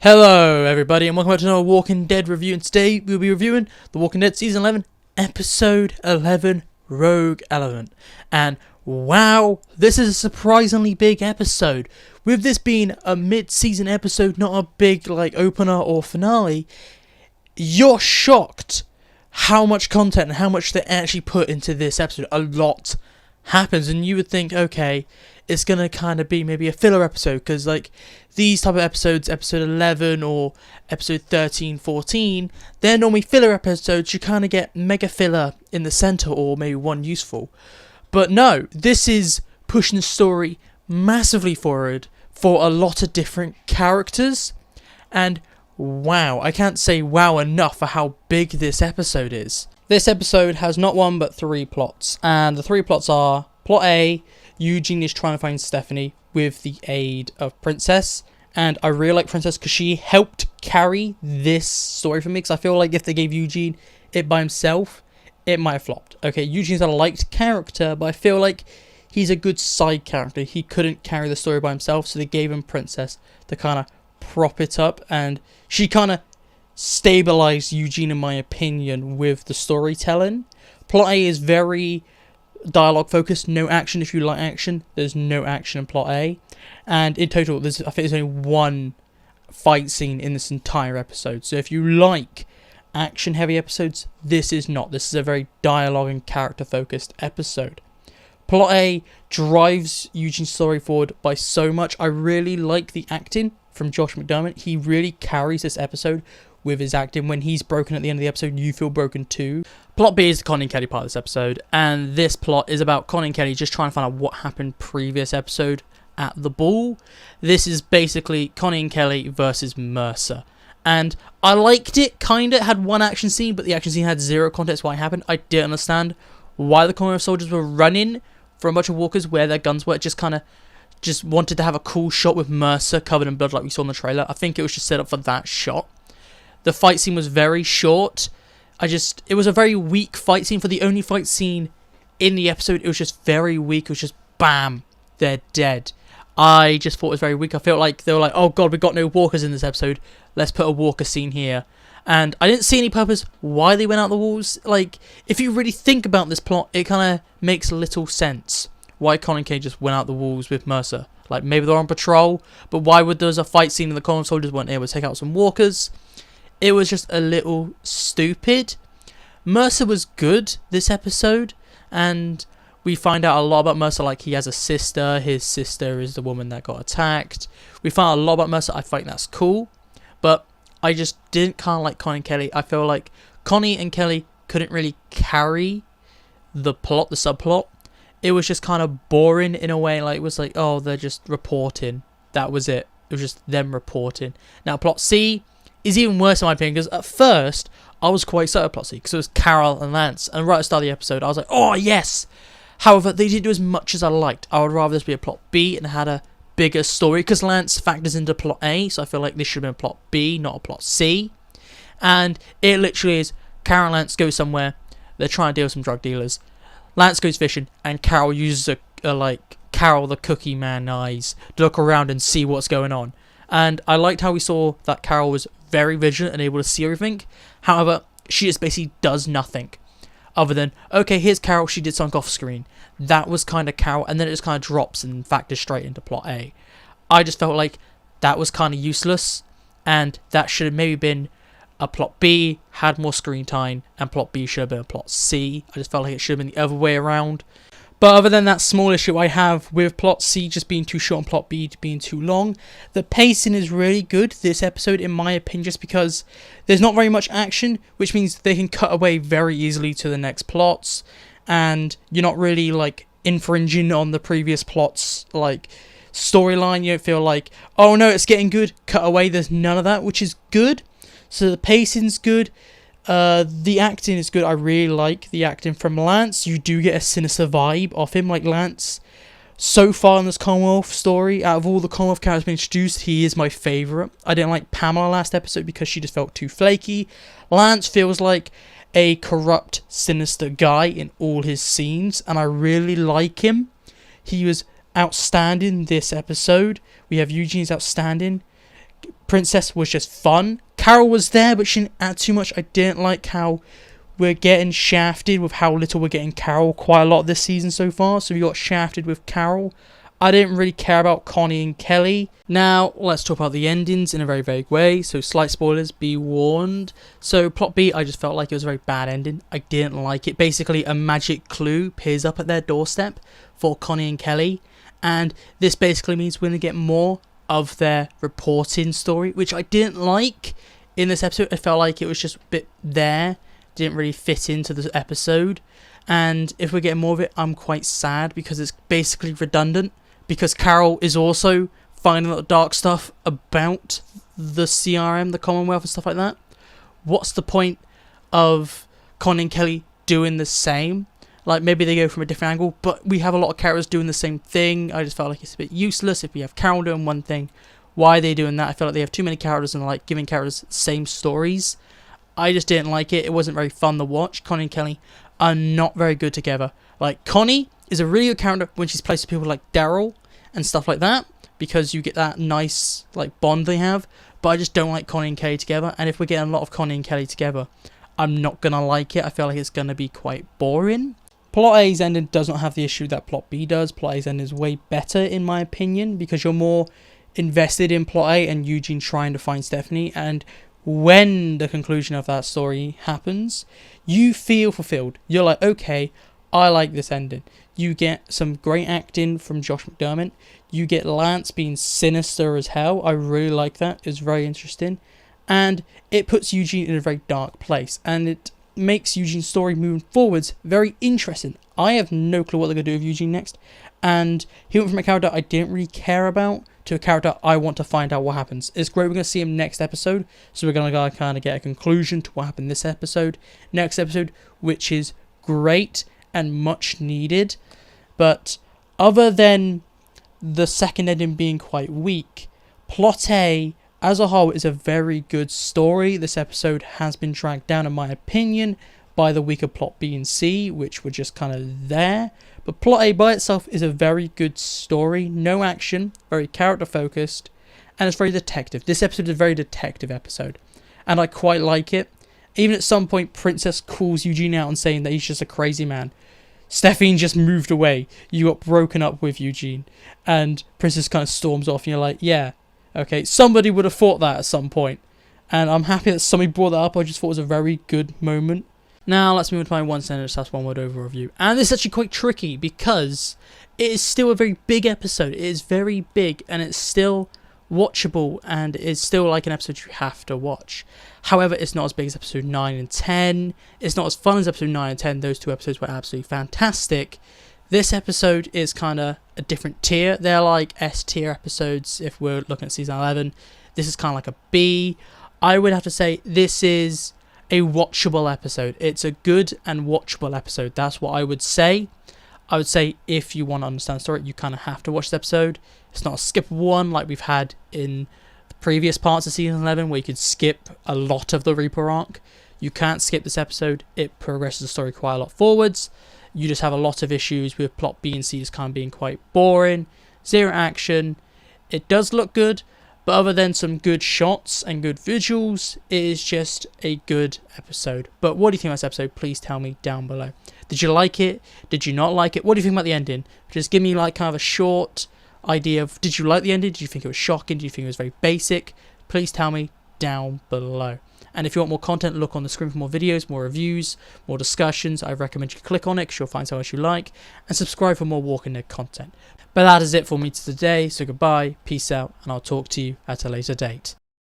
Hello everybody and welcome back to another Walking Dead review, and today we'll be reviewing The Walking Dead Season 11, Episode 11, Rogue Element. And wow, this is a surprisingly big episode. With this being a mid-season episode, not a big opener or finale, you're shocked how much content and how much they actually put into this episode. A lot happens and you would think, okay, it's going to kind of be maybe a filler episode, because these type of episodes, episode 11 or episode 13, 14, they're normally filler episodes. You kind of get mega filler in the center or maybe one useful. But no, this is pushing the story massively forward for a lot of different characters. And wow, I can't say wow enough for how big this episode is. This episode has not one but three plots, and the three plots are: Plot A, Eugene is trying to find Stephanie with the aid of Princess, and I really like Princess because she helped carry this story for me, because I feel like if they gave Eugene it by himself, it might have flopped. Okay, Eugene's a liked character, but I feel like he's a good side character. He couldn't carry the story by himself, so they gave him Princess to kind of prop it up, and she kind of stabilized Eugene, in my opinion, with the storytelling. Plot A is very dialogue focused, no action. If you like action, there's no action in Plot A, and in total I think there's only one fight scene in this entire episode. So if you like action heavy episodes, this is not. This is a very dialogue and character focused episode. Plot A drives Eugene's story forward by so much. I really like the acting from Josh McDermott. He really carries this episode with his acting. When he's broken at the end of the episode, you feel broken too. Plot B is the Connie and Kelly part of this episode, and this plot is about Connie and Kelly just trying to find out what happened previous episode at the ball. This is basically Connie and Kelly versus Mercer, and I liked it. Kinda had one action scene, but the action scene had zero context why it happened. I didn't understand why the Commonwealth soldiers were running from a bunch of walkers where their guns were. Just wanted to have a cool shot with Mercer covered in blood like we saw in the trailer. I think it was just set up for that shot. The fight scene was very short. It was a very weak fight scene. For the only fight scene in the episode, it was just very weak. It was just bam, they're dead. I just thought it was very weak. I felt like they were like, oh god, we got no walkers in this episode, let's put a walker scene here. And I didn't see any purpose why they went out the walls. If you really think about this plot, it kind of makes little sense why Connie and Kelly just went out the walls with Mercer. Maybe they're on patrol, but why would there was a fight scene and the Commonwealth soldiers weren't able to take out some walkers? It was just a little stupid. Mercer was good this episode, and we find out a lot about Mercer. He has a sister. His sister is the woman that got attacked. We find out a lot about Mercer. I think that's cool, but I just didn't kind of like Connie and Kelly. I feel like Connie and Kelly couldn't really carry the plot, the subplot. It was just kind of boring in a way. It was oh, they're just reporting. That was it. It was just them reporting. Now, Plot C is even worse in my opinion, because at first I was quite excited about Plot C because it was Carol and Lance, and right at the start of the episode I was like, oh yes. However, they didn't do as much as I liked. I would rather this be a Plot B and had a bigger story, because Lance factors into Plot A, so I feel like this should have been a Plot B, not a Plot C. And it literally is Carol and Lance go somewhere, they're trying to deal with some drug dealers. Lance goes fishing, and Carol uses Carol the Cookie Man eyes to look around and see what's going on. And I liked how we saw that Carol was very vigilant and able to see everything. However, she just basically does nothing other than, okay, here's Carol, she did something off screen. That was kind of Carol, and then it just kind of drops and factors straight into Plot A. I just felt like that was kind of useless, and that should have maybe been a Plot B, had more screen time, and Plot B should have been a Plot C. I just felt like it should have been the other way around. But other than that small issue I have with Plot C just being too short and Plot B being too long, the pacing is really good this episode in my opinion, just because there's not very much action, which means they can cut away very easily to the next plots, and you're not really infringing on the previous plots storyline. You don't feel like, oh no, it's getting good, cut away. There's none of that, which is good. So the pacing's good. The acting is good. I really like the acting from Lance. You do get a sinister vibe off him. Lance, so far in this Commonwealth story, out of all the Commonwealth characters being introduced, he is my favourite. I didn't like Pamela last episode because she just felt too flaky. Lance feels like a corrupt, sinister guy in all his scenes, and I really like him. He was outstanding this episode. We have Eugene's outstanding. Princess was just fun. Carol was there, but she didn't add too much. I didn't like how we're getting shafted with how little we're getting Carol quite a lot this season so far. So we got shafted with Carol. I didn't really care about Connie and Kelly. Now, let's talk about the endings in a very vague way. So, slight spoilers, be warned. So, plot B, I just felt like it was a very bad ending. I didn't like it. Basically, a magic clue appears up at their doorstep for Connie and Kelly. And this basically means we're going to get more of their reporting story, which I didn't like in this episode. I felt like it was just a bit there. Didn't really fit into the episode. And if we're getting more of it, I'm quite sad because it's basically redundant. Because Carol is also finding out dark stuff about the CRM, the Commonwealth and stuff like that. What's the point of Connie and Kelly doing the same? Like, maybe they go from a different angle, but we have a lot of characters doing the same thing. I just felt like it's a bit useless. If we have Carol doing one thing, why are they doing that? I feel like they have too many characters and like giving characters the same stories. I just didn't like it. It wasn't very fun to watch. Connie and Kelly are not very good together. Like, Connie is a really good character when she's placed with people like Daryl and stuff like that, because you get that nice like bond they have. But I just don't like Connie and Kelly together, and if we're getting a lot of Connie and Kelly together, I'm not gonna like it. I feel like it's gonna be quite boring. Plot A's ending does not have the issue that Plot B does. Plot A's ending is way better in my opinion, because you're more invested in Plot A and Eugene trying to find Stephanie, and when the conclusion of that story happens, you feel fulfilled. You're like, okay, I like this ending. You get some great acting from Josh McDermott. You get Lance being sinister as hell. I really like that. It's very interesting. And it puts Eugene in a very dark place. And it makes Eugene's story moving forwards very interesting. I have no clue what they're going to do with Eugene next. And he went from a character I didn't really care about to a character I want to find out what happens. It's great we're going to see him next episode. So we're going to kind of get a conclusion to what happened this episode. Next episode, which is great and much needed. But other than the second ending being quite weak, Plot A as a whole is a very good story. This episode has been dragged down, in my opinion, by the weaker Plot B and C, which were just kind of there. But Plot A by itself is a very good story. No action, very character focused, and it's very detective. This episode is a very detective episode, and I quite like it. Even at some point, Princess calls Eugene out and saying that he's just a crazy man. Stephanie just moved away. You got broken up with Eugene. And Princess kind of storms off. And you're like, yeah, okay. Somebody would have thought that at some point. And I'm happy that somebody brought that up. I just thought it was a very good moment. Now, let's move on to my one sentence, that's one word overview. And this is actually quite tricky because it is still a very big episode. It is very big and it's still watchable and it's still like an episode you have to watch. However, it's not as big as episode 9 and 10. It's not as fun as episode 9 and 10. Those two episodes were absolutely fantastic. This episode is kind of a different tier. They're like S tier episodes if we're looking at season 11. This is kind of like a B. I would have to say this is a watchable episode. It's a good and watchable episode. That's what I would say. I would say if you want to understand the story, you kind of have to watch this episode. It's not a skippable one like we've had in the previous parts of season 11 where you could skip a lot of the Reaper arc. You can't skip this episode. It progresses the story quite a lot forwards. You just have a lot of issues with plot B and C just kind of being quite boring. Zero action. It does look good, but other than some good shots and good visuals, it is just a good episode. But what do you think of this episode? Please tell me down below. Did you like it? Did you not like it? What do you think about the ending? Just give me like kind of a short idea of, did you like the ending? Did you think it was shocking? Did you think it was very basic? Please tell me down below. And if you want more content, look on the screen for more videos, more reviews, more discussions. I recommend you click on it because you'll find so much you like. And subscribe for more Walking Dead content. But that is it for me today. So goodbye, peace out, and I'll talk to you at a later date.